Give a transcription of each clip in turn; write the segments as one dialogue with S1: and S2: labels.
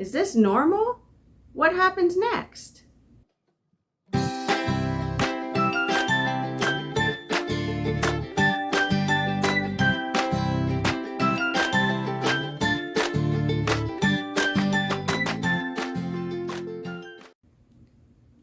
S1: Is this normal? What happens next?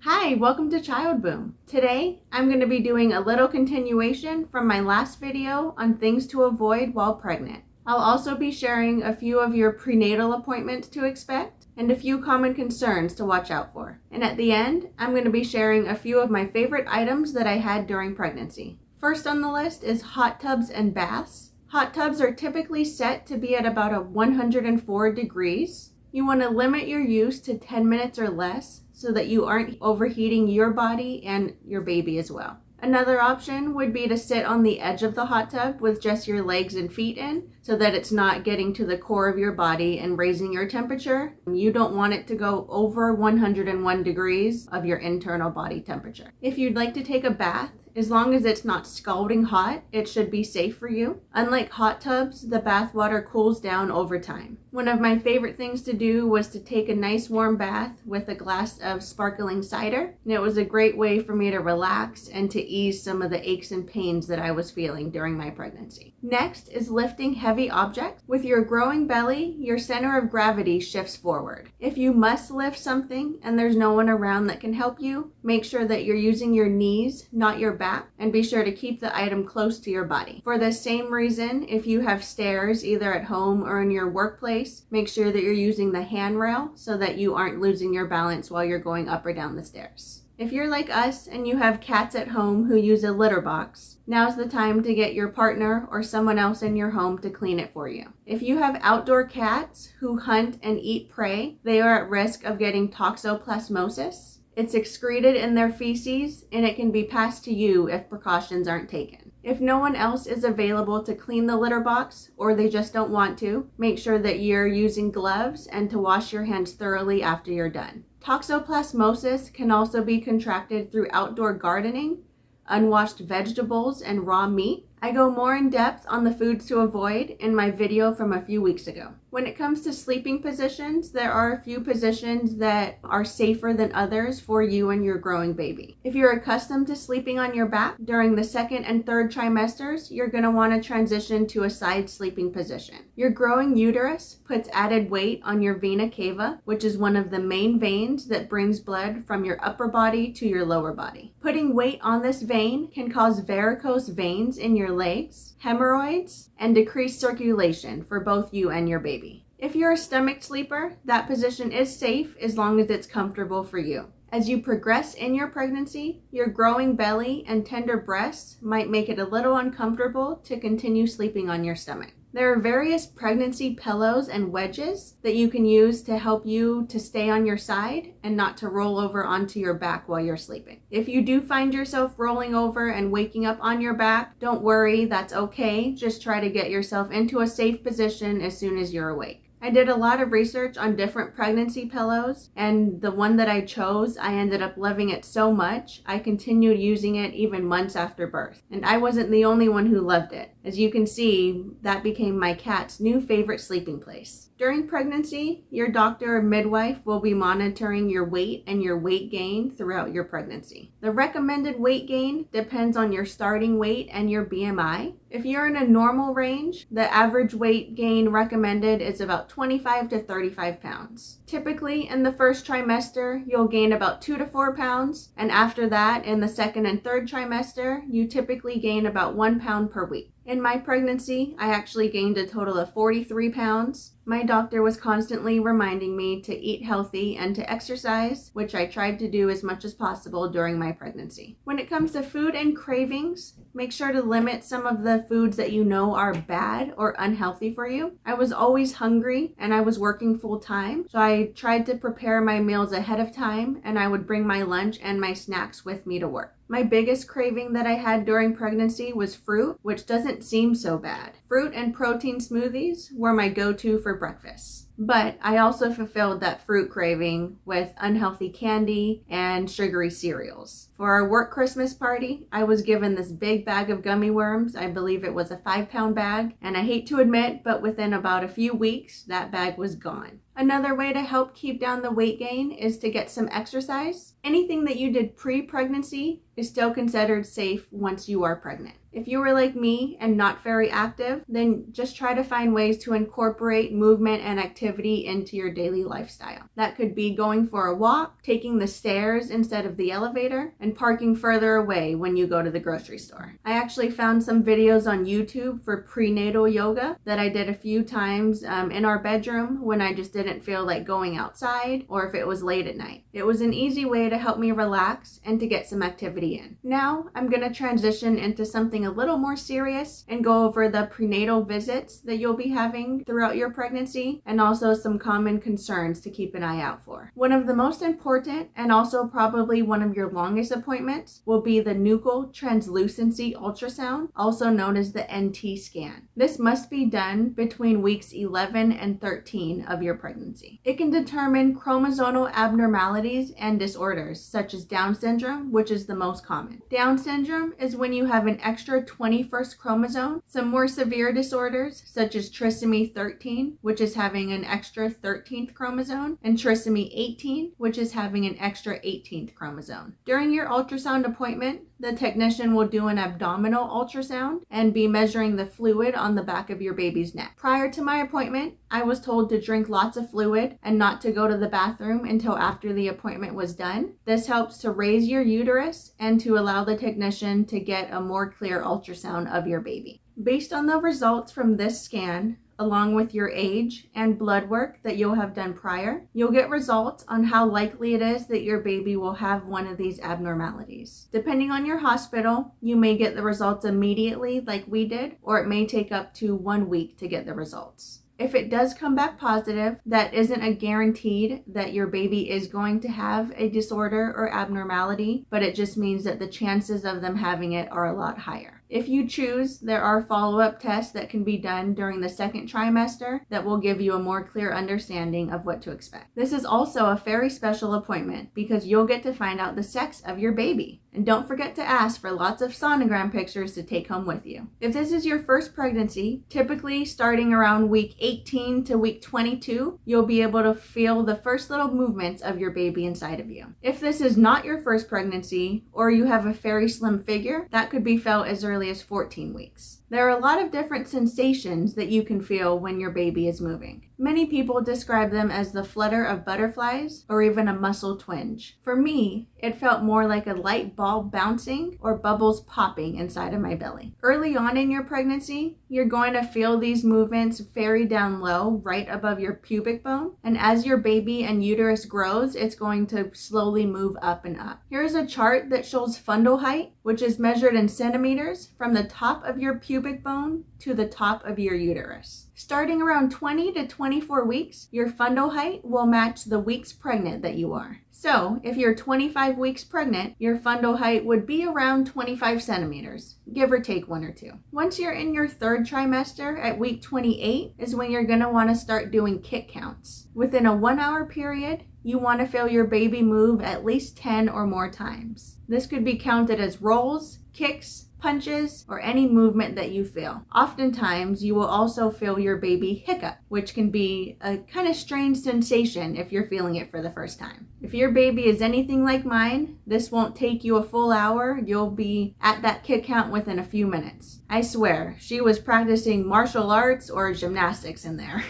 S1: Hi, welcome to Child Boom. Today, I'm going to be doing a little continuation from my last video on things to avoid while pregnant. I'll also be sharing a few of your prenatal appointments to expect and a few common concerns to watch out for. And at the end, I'm going to be sharing a few of my favorite items that I had during pregnancy. First on the list is hot tubs and baths. Hot tubs are typically set to be at about 104 degrees. You want to limit your use to 10 minutes or less so that you aren't overheating your body and your baby as well. Another option would be to sit on the edge of the hot tub with just your legs and feet in so that it's not getting to the core of your body and raising your temperature. You don't want it to go over 101 degrees of your internal body temperature. If you'd like to take a bath, as long as it's not scalding hot, it should be safe for you. Unlike hot tubs, the bath water cools down over time. One of my favorite things to do was to take a nice warm bath with a glass of sparkling cider. And it was a great way for me to relax and to ease some of the aches and pains that I was feeling during my pregnancy. Next is lifting heavy objects. With your growing belly, your center of gravity shifts forward. If you must lift something and there's no one around that can help you, make sure that you're using your knees, not your back, and be sure to keep the item close to your body. For the same reason, if you have stairs either at home or in your workplace, make sure that you're using the handrail so that you aren't losing your balance while you're going up or down the stairs. If you're like us and you have cats at home who use a litter box, now's the time to get your partner or someone else in your home to clean it for you. If you have outdoor cats who hunt and eat prey, they are at risk of getting toxoplasmosis. It's excreted in their feces and it can be passed to you if precautions aren't taken. If no one else is available to clean the litter box or they just don't want to, make sure that you're using gloves and to wash your hands thoroughly after you're done. Toxoplasmosis can also be contracted through outdoor gardening, unwashed vegetables, and raw meat. I go more in depth on the foods to avoid in my video from a few weeks ago. When it comes to sleeping positions, there are a few positions that are safer than others for you and your growing baby. If you're accustomed to sleeping on your back during the second and third trimesters, you're going to want to transition to a side sleeping position. Your growing uterus puts added weight on your vena cava, which is one of the main veins that brings blood from your upper body to your lower body. Putting weight on this vein can cause varicose veins in your legs, hemorrhoids, and decreased circulation for both you and your baby. If you're a stomach sleeper, that position is safe as long as it's comfortable for you. As you progress in your pregnancy, your growing belly and tender breasts might make it a little uncomfortable to continue sleeping on your stomach. There are various pregnancy pillows and wedges that you can use to help you to stay on your side and not to roll over onto your back while you're sleeping. If you do find yourself rolling over and waking up on your back, don't worry, that's okay. Just try to get yourself into a safe position as soon as you're awake. I did a lot of research on different pregnancy pillows, and the one that I chose, I ended up loving it so much, I continued using it even months after birth. And I wasn't the only one who loved it. As you can see, that became my cat's new favorite sleeping place. During pregnancy, your doctor or midwife will be monitoring your weight and your weight gain throughout your pregnancy. The recommended weight gain depends on your starting weight and your BMI. If you're in a normal range, the average weight gain recommended is about 25 to 35 pounds. Typically, in the first trimester, you'll gain about 2 to 4 pounds, and after that, in the second and third trimester, you typically gain about 1 pound per week. In my pregnancy, I actually gained a total of 43 pounds. My doctor was constantly reminding me to eat healthy and to exercise, which I tried to do as much as possible during my pregnancy. When it comes to food and cravings, make sure to limit some of the foods that you know are bad or unhealthy for you. I was always hungry and I was working full time, so I tried to prepare my meals ahead of time and I would bring my lunch and my snacks with me to work. My biggest craving that I had during pregnancy was fruit, which doesn't seem so bad. Fruit and protein smoothies were my go-to for breakfast. But I also fulfilled that fruit craving with unhealthy candy and sugary cereals. For our work Christmas party, I was given this big bag of gummy worms. I believe it was a 5-pound bag. And I hate to admit, but within about a few weeks, that bag was gone. Another way to help keep down the weight gain is to get some exercise. Anything that you did pre-pregnancy is still considered safe once you are pregnant. If you were like me and not very active, then just try to find ways to incorporate movement and activity into your daily lifestyle. That could be going for a walk, taking the stairs instead of the elevator, and parking further away when you go to the grocery store. I actually found some videos on YouTube for prenatal yoga that I did a few times in our bedroom when I just didn't feel like going outside or if it was late at night. It was an easy way to help me relax and to get some activity in. Now I'm going to transition into something a little more serious and go over the prenatal visits that you'll be having throughout your pregnancy and also some common concerns to keep an eye out for. One of the most important and also probably one of your longest appointments will be the nuchal translucency ultrasound, also known as the NT scan. This must be done between weeks 11 and 13 of your pregnancy. It can determine chromosomal abnormalities and disorders such as Down syndrome, which is the most common. Down syndrome is when you have an extra 21st chromosome. Some more severe disorders such as trisomy 13, which is having an extra 13th chromosome, and trisomy 18, which is having an extra 18th chromosome. During your ultrasound appointment, the technician will do an abdominal ultrasound and be measuring the fluid on the back of your baby's neck. Prior to my appointment, I was told to drink lots of fluid and not to go to the bathroom until after the appointment was done. This helps to raise your uterus and to allow the technician to get a more clear ultrasound of your baby. Based on the results from this scan, along with your age and blood work that you'll have done prior, you'll get results on how likely it is that your baby will have one of these abnormalities. Depending on your hospital, you may get the results immediately like we did, or it may take up to 1 week to get the results. If it does come back positive, that isn't a guaranteed that your baby is going to have a disorder or abnormality, but it just means that the chances of them having it are a lot higher. If you choose, there are follow-up tests that can be done during the second trimester that will give you a more clear understanding of what to expect. This is also a very special appointment because you'll get to find out the sex of your baby. And don't forget to ask for lots of sonogram pictures to take home with you. If this is your first pregnancy, typically starting around week 18 to week 22, you'll be able to feel the first little movements of your baby inside of you. If this is not your first pregnancy or you have a very slim figure, that could be felt as early as 14 weeks. There are a lot of different sensations that you can feel when your baby is moving. Many people describe them as the flutter of butterflies or even a muscle twinge. For me, it felt more like a light ball bouncing or bubbles popping inside of my belly. Early on in your pregnancy, you're going to feel these movements very down low, right above your pubic bone. And as your baby and uterus grows, it's going to slowly move up and up. Here's a chart that shows fundal height, which is measured in centimeters from the top of your pubic bone to the top of your uterus. Starting around 20 to 24 weeks, your fundal height will match the weeks pregnant that you are. So if you're 25 weeks pregnant, your fundal height would be around 25 centimeters, give or take 1 or 2. Once you're in your third trimester at week 28 is when you're going to want to start doing kick counts. Within a 1-hour period, you want to feel your baby move at least 10 or more times. This could be counted as rolls, kicks, punches, or any movement that you feel. Oftentimes, you will also feel your baby hiccup, which can be a kind of strange sensation if you're feeling it for the first time. If your baby is anything like mine, this won't take you a full hour. You'll be at that kick count within a few minutes. I swear, she was practicing martial arts or gymnastics in there.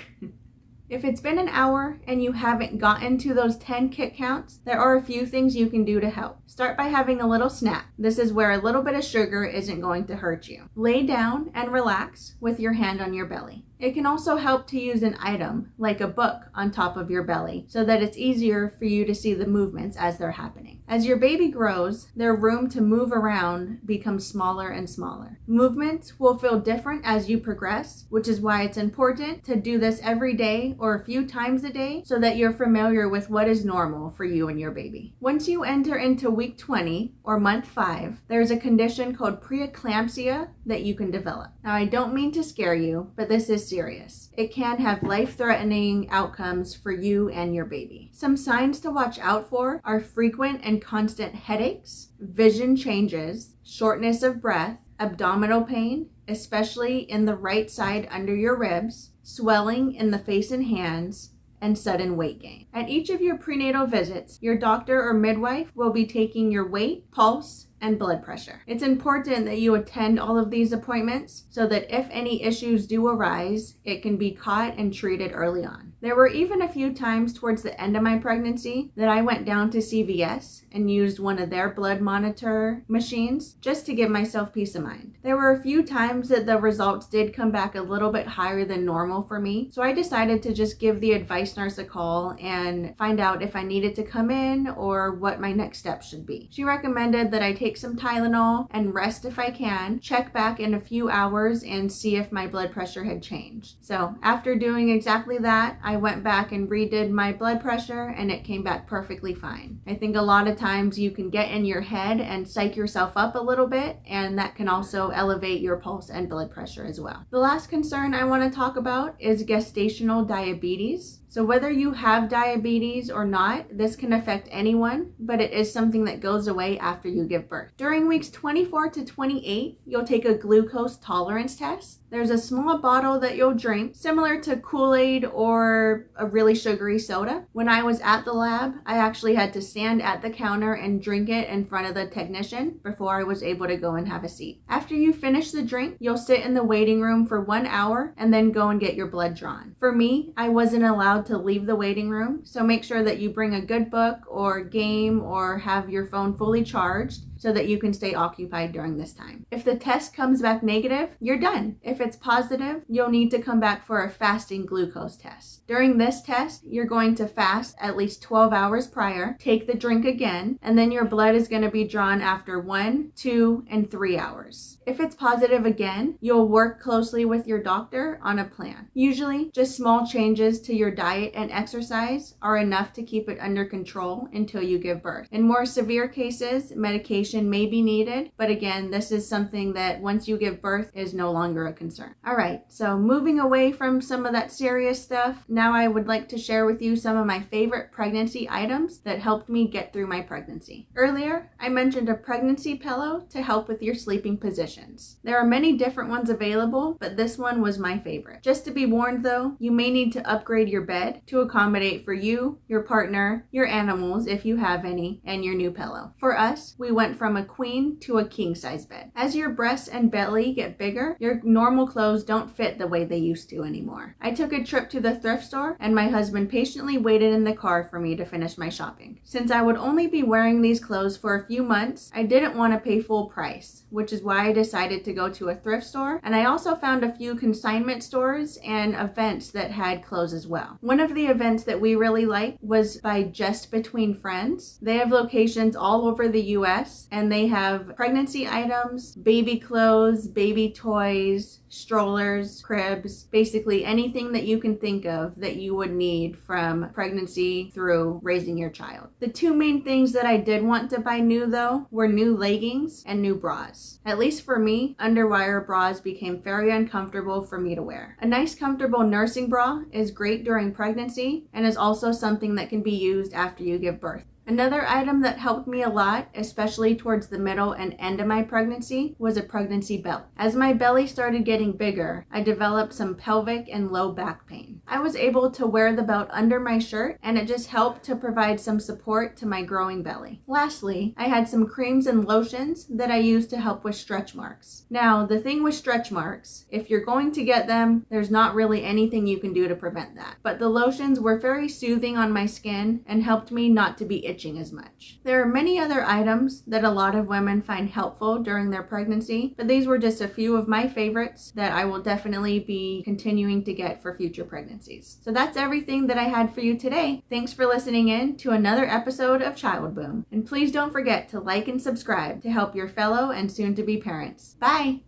S1: If it's been an hour and you haven't gotten to those 10 kick counts, there are a few things you can do to help. Start by having a little snack. This is where a little bit of sugar isn't going to hurt you. Lay down and relax with your hand on your belly. It can also help to use an item, like a book, on top of your belly so that it's easier for you to see the movements as they're happening. As your baby grows, their room to move around becomes smaller and smaller. Movements will feel different as you progress, which is why it's important to do this every day or a few times a day so that you're familiar with what is normal for you and your baby. Once you enter into week 20 or month 5, there's a condition called preeclampsia that you can develop. Now, I don't mean to scare you, but this is is serious. It can have life-threatening outcomes for you and your baby. Some signs to watch out for are frequent and constant headaches, vision changes, shortness of breath, abdominal pain, especially in the right side under your ribs, swelling in the face and hands, and sudden weight gain. At each of your prenatal visits, your doctor or midwife will be taking your weight, pulse, and blood pressure. It's important that you attend all of these appointments so that if any issues do arise, it can be caught and treated early on. There were even a few times towards the end of my pregnancy that I went down to CVS and used one of their blood monitor machines just to give myself peace of mind. There were a few times that the results did come back a little bit higher than normal for me, so I decided to just give the advice nurse a call and find out if I needed to come in or what my next steps should be. She recommended that I take some Tylenol and rest if I can, check back in a few hours and see if my blood pressure had changed. So after doing exactly that, I went back and redid my blood pressure and it came back perfectly fine. I think a lot of times you can get in your head and psych yourself up a little bit, and that can also elevate your pulse and blood pressure as well. The last concern I want to talk about is gestational diabetes. So whether you have diabetes or not, this can affect anyone, but it is something that goes away after you give birth. During weeks 24 to 28, you'll take a glucose tolerance test. There's a small bottle that you'll drink, similar to Kool-Aid or a really sugary soda. When I was at the lab, I actually had to stand at the counter and drink it in front of the technician before I was able to go and have a seat. After you finish the drink, you'll sit in the waiting room for 1 hour and then go and get your blood drawn. For me, I wasn't allowed to leave the waiting room, so make sure that you bring a good book or game or have your phone fully charged so that you can stay occupied during this time. If the test comes back negative, you're done. If it's positive, you'll need to come back for a fasting glucose test. During this test, you're going to fast at least 12 hours prior, take the drink again, and then your blood is going to be drawn after 1, 2, and 3 hours. If it's positive again, you'll work closely with your doctor on a plan. Usually, just small changes to your diet and exercise are enough to keep it under control until you give birth. In more severe cases, medication may be needed, but again, this is something that once you give birth is no longer a concern. All right, so moving away from some of that serious stuff, now I would like to share with you some of my favorite pregnancy items that helped me get through my pregnancy. Earlier, I mentioned a pregnancy pillow to help with your sleeping positions. There are many different ones available, but this one was my favorite. Just to be warned though, you may need to upgrade your bed to accommodate for you, your partner, your animals if you have any, and your new pillow. For us, we went from a queen to a king size bed. As your breasts and belly get bigger, your normal clothes don't fit the way they used to anymore. I took a trip to the thrift store and my husband patiently waited in the car for me to finish my shopping. Since I would only be wearing these clothes for a few months, I didn't want to pay full price, which is why I decided to go to a thrift store, and I also found a few consignment stores and events that had clothes as well. One of the events that we really liked was by Just Between Friends. They have locations all over the US and they have pregnancy items, baby clothes, baby toys, strollers, cribs, basically anything that you can think of that you would need from pregnancy through raising your child. The two main things that I did want to buy new though were new leggings and new bras. At least for me, underwire bras became very uncomfortable for me to wear. A nice comfortable nursing bra is great during pregnancy and is also something that can be used after you give birth. Another item that helped me a lot, especially towards the middle and end of my pregnancy, was a pregnancy belt. As my belly started getting bigger, I developed some pelvic and low back pain. I was able to wear the belt under my shirt, and it just helped to provide some support to my growing belly. Lastly, I had some creams and lotions that I used to help with stretch marks. Now, the thing with stretch marks, if you're going to get them, there's not really anything you can do to prevent that. But the lotions were very soothing on my skin and helped me not to be itchy as much. There are many other items that a lot of women find helpful during their pregnancy, but these were just a few of my favorites that I will definitely be continuing to get for future pregnancies. So that's everything that I had for you today. Thanks for listening in to another episode of Child Boom. And please don't forget to like and subscribe to help your fellow and soon-to-be parents. Bye!